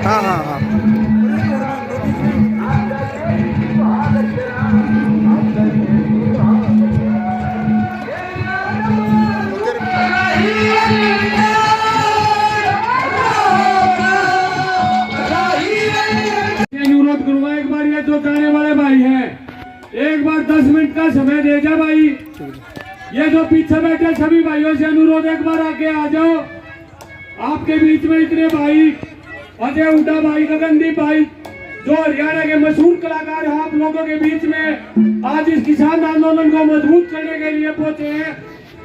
हाँ हाँ हाँ। अनुरोध करूंगा एक बार, ये जो जाने वाले भाई हैं एक बार 10 मिनट का समय दे जा भाई। ये जो पीछे बैठे सभी भाइयों से अनुरोध, एक बार आगे आ जाओ। आपके बीच में इतने भाई, अजय हुड्डा भाई, गगनदीप भाई, जो हरियाणा के मशहूर कलाकार हैं, आप लोगों के बीच में आज इस किसान आंदोलन को मजबूत करने के लिए पहुंचे हैं।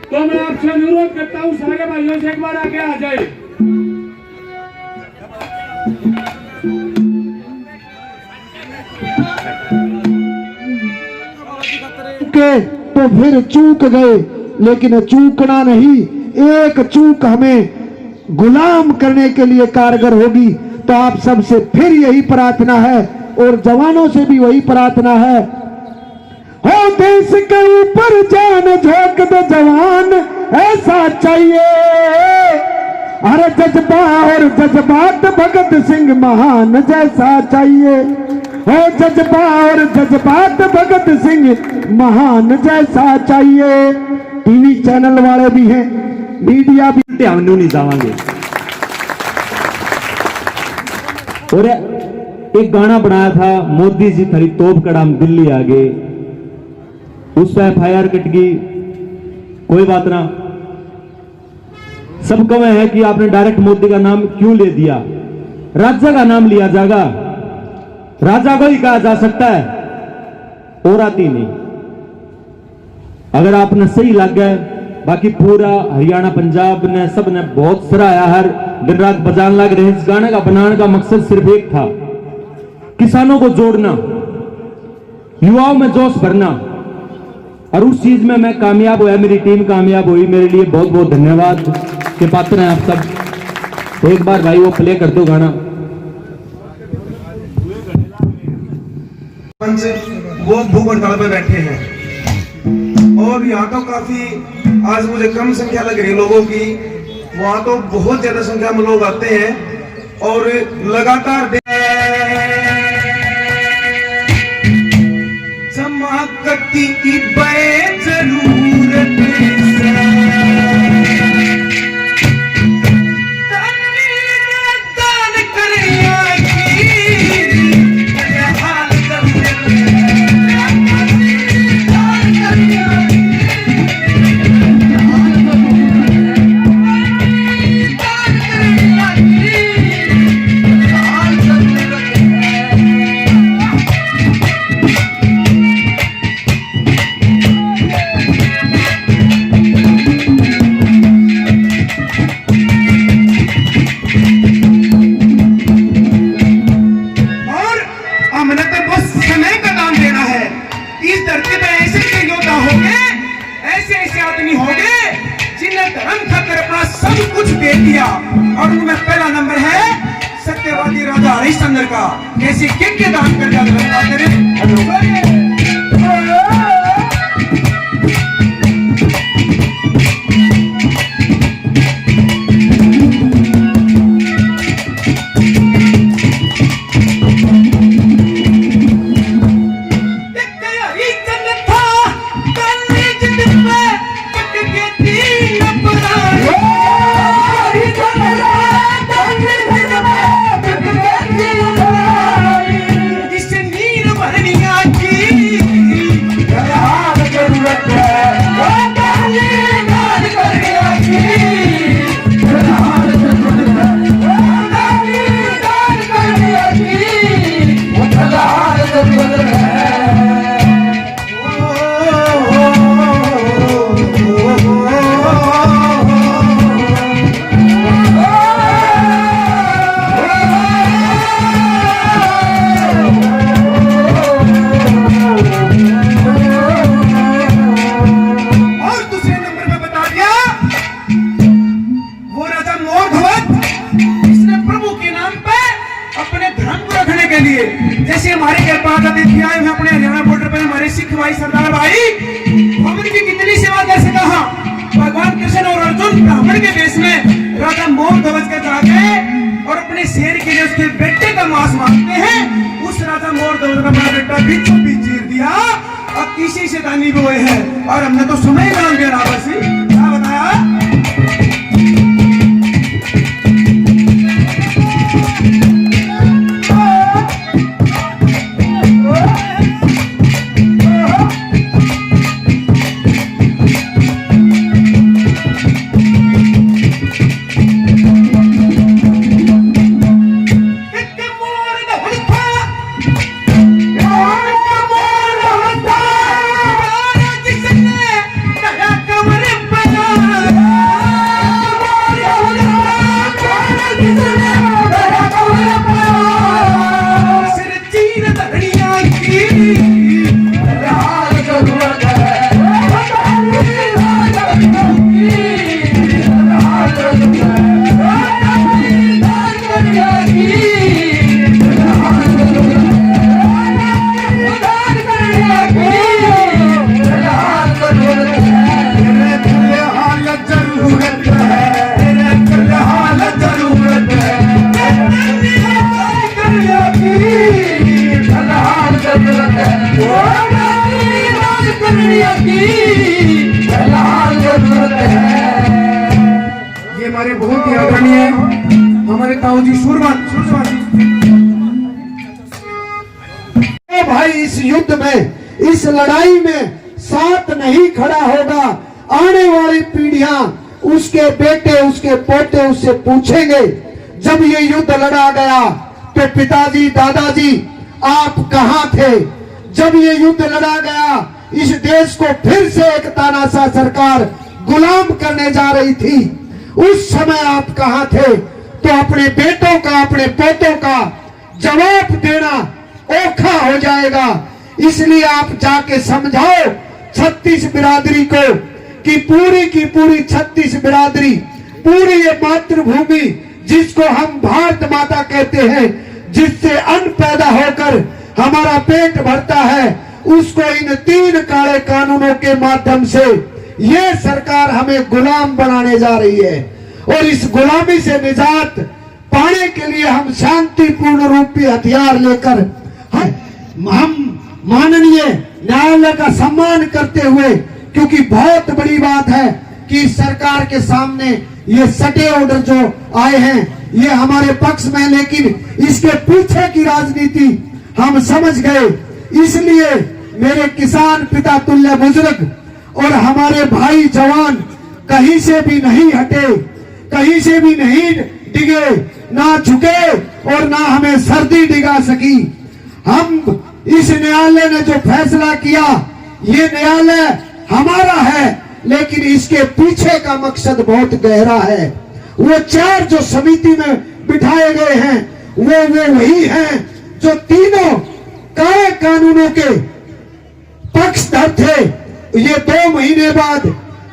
तो मैं आपसे अनुरोध करता हूं सारे भाइयों से एक बार आगे आ जाए। तो फिर चूक गए, लेकिन चूकना नहीं। एक चूक हमें गुलाम करने के लिए कारगर होगी। तो आप सबसे फिर यही प्रार्थना है और जवानों से भी वही प्रार्थना है, हो देश के ऊपर जान झोंक दे जवान, ऐसा चाहिए। अरे जज्बा और जज्बात भगत सिंह महान जैसा चाहिए। हो जज्बा और जज्बात भगत सिंह महान जैसा चाहिए। टीवी चैनल वाले भी हैं, मीडिया भी, हम नहीं जावांगे। और एक गाना बनाया था, मोदी जी थारी तोप कड़ाम दिल्ली आ गए, उस पर FIR कट गई, कोई बात ना। सब कहे है कि आपने डायरेक्ट मोदी का नाम क्यों ले दिया, राजा का नाम लिया जाएगा, राजा को ही कहा जा सकता है और आती नहीं। अगर आपने सही लग गए, बाकी पूरा हरियाणा पंजाब ने सब ने बहुत सराहा, हर दिन रात बजान लग रहे। इस गाने का बनाने का मकसद सिर्फ एक था, किसानों को जोड़ना, युवाओं में जोश भरना, और उस चीज में मैं कामयाब हुआ, मेरी टीम कामयाब हुई। मेरे लिए बहुत बहुत धन्यवाद के पात्र हैं आप सब। एक बार भाई वो प्ले कर दो गाना। वो भूख हड़ताल पे बैठे हैं और यहाँ तो काफी आज मुझे कम संख्या लग रही है लोगों की, वहां तो बहुत ज्यादा संख्या में लोग आते हैं और लगातार समाकती की जरूरत और उनमें पहला नंबर है सत्यवादी राजा हरिश्चंद्र का। कैसे किन के दान कर दिया जैसे हमारे घर पास अतिथि आए हैं अपने हरियाणा बॉर्डर पर, हमारे सिख भाई सरदार भाई, हम इनकी कितनी सेवा कर सका। भगवान कृष्ण और अर्जुन ब्राह्मण के वेश में राजा मोर ध्वज के जाके और अपने शेर के लिए उसके बेटे राजा मोर दौलत अपना बेटा बीचों बीच चीर दिया और किसी शैतानी भी हुए हैं और हमने तो सुना ही नाम के रावसी क्या बताया। ये हमारे बहुत ही आदरणीय हमारे ताऊजी सूरमा भाई इस युद्ध में, इस लड़ाई में साथ नहीं खड़ा होगा, आने वाली पीढ़ियां, उसके बेटे, उसके पोते उससे पूछेंगे जब ये युद्ध लड़ा गया तो पिताजी, दादाजी आप कहां थे? जब ये युद्ध लड़ा गया, इस देश को फिर से एक तानाशाह सरकार गुलाम करने जा रही थी, उस समय आप कहां थे? तो अपने बेटों का, अपने पोतों का जवाब देना औखा हो जाएगा। इसलिए आप जाके समझाओ 36 बिरादरी को कि पूरी की पूरी 36 बिरादरी, पूरी ये मातृभूमि जिसको हम भारत माता कहते हैं, जिससे अन्न पैदा होकर हमारा पेट भरता है, उसको इन 3 काले कानूनों के माध्यम से ये सरकार हमें गुलाम बनाने जा रही है। और इस गुलामी से निजात पाने के लिए हम शांतिपूर्ण रूपी हथियार लेकर हम माननीय न्यायालय का सम्मान करते हुए, क्योंकि बहुत बड़ी बात है कि सरकार के सामने ये सटे ऑर्डर जो आए हैं ये हमारे पक्ष में, लेकिन इसके पीछे की राजनीति हम समझ गए। इसलिए मेरे किसान पिता तुल्य बुजुर्ग और हमारे भाई जवान कहीं से भी नहीं हटे, कहीं से भी नहीं डिगे, ना झुके और ना हमें सर्दी डिगा सकी। हम इस न्यायालय ने जो फैसला किया, ये न्यायालय हमारा है, लेकिन इसके पीछे का मकसद बहुत गहरा है। वो 4 जो समिति में बिठाए गए हैं वो वही हैं जो तीनों काले कानूनों के पक्षधर थे। ये 2 महीने बाद,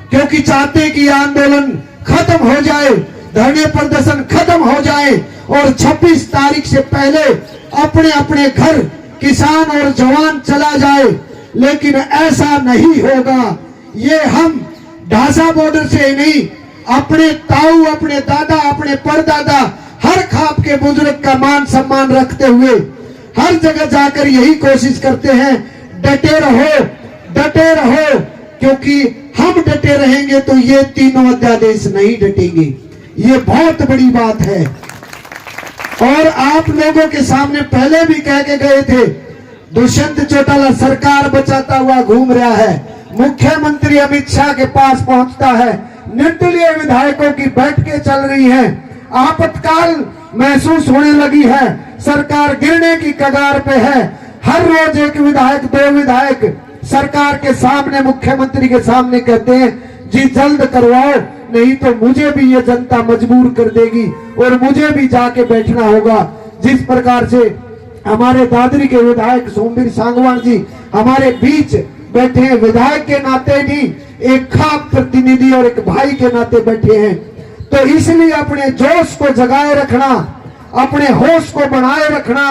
क्योंकि चाहते कि आंदोलन खत्म हो जाए, धरने प्रदर्शन खत्म हो जाए और 26 तारीख से पहले अपने अपने घर किसान और जवान चला जाए, लेकिन ऐसा नहीं होगा। ये हम ढासा बॉर्डर से नहीं, अपने ताऊ, अपने दादा, अपने परदादा, हर खाप के बुजुर्ग का मान सम्मान रखते हुए हर जगह जाकर यही कोशिश करते हैं, डटे रहो, डटे रहो, क्योंकि हम डटे रहेंगे तो ये तीनों अध्यादेश नहीं डटेंगे। ये बहुत बड़ी बात है। और आप लोगों के सामने पहले भी कह के गए थे, दुष्यंत चौटाला सरकार बचाता हुआ घूम रहा है, मुख्यमंत्री अमित शाह के पास पहुंचता है, निर्दलीय विधायकों की बैठकें चल रही हैं, आपातकाल महसूस होने लगी है, सरकार गिरने की कगार पे है। हर रोज एक विधायक, 2 विधायक सरकार के सामने, मुख्यमंत्री के सामने कहते हैं जी जल्द करवाओ, नहीं तो मुझे भी ये जनता मजबूर कर देगी और मुझे भी जाके बैठना होगा। जिस प्रकार से हमारे दादरी के विधायक सोमवीर सांगवान जी हमारे बीच बैठे हैं, विधायक के नाते नहीं, एक खाप प्रतिनिधि और एक भाई के नाते बैठे हैं। तो इसलिए अपने जोश को जगाए रखना, अपने होश को बनाए रखना,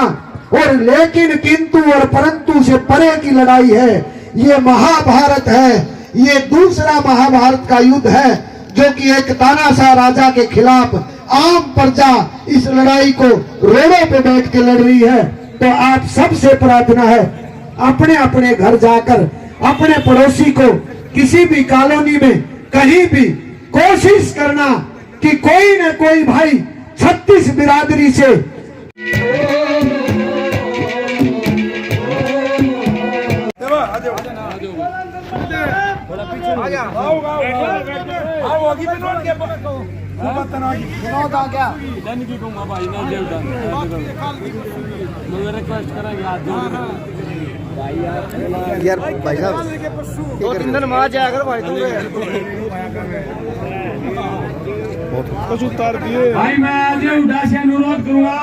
और लेकिन किंतु और परंतु से परे की लड़ाई है। ये महाभारत है, ये दूसरा महाभारत का युद्ध है, जो कि एक तानाशाह राजा के खिलाफ आम प्रजा इस लड़ाई को रोडों पे बैठ के लड़ रही है। तो आप सबसे प्रार्थना है, अपने अपने घर जाकर अपने पड़ोसी को किसी भी कॉलोनी में कहीं भी कोशिश करना कि कोई न कोई भाई 36 बिरादरी से यार भाई साहब 2-3 दिन मां जाया करो भाई तुम भाई मैं आज उड़ा से अनुरोध करूंगा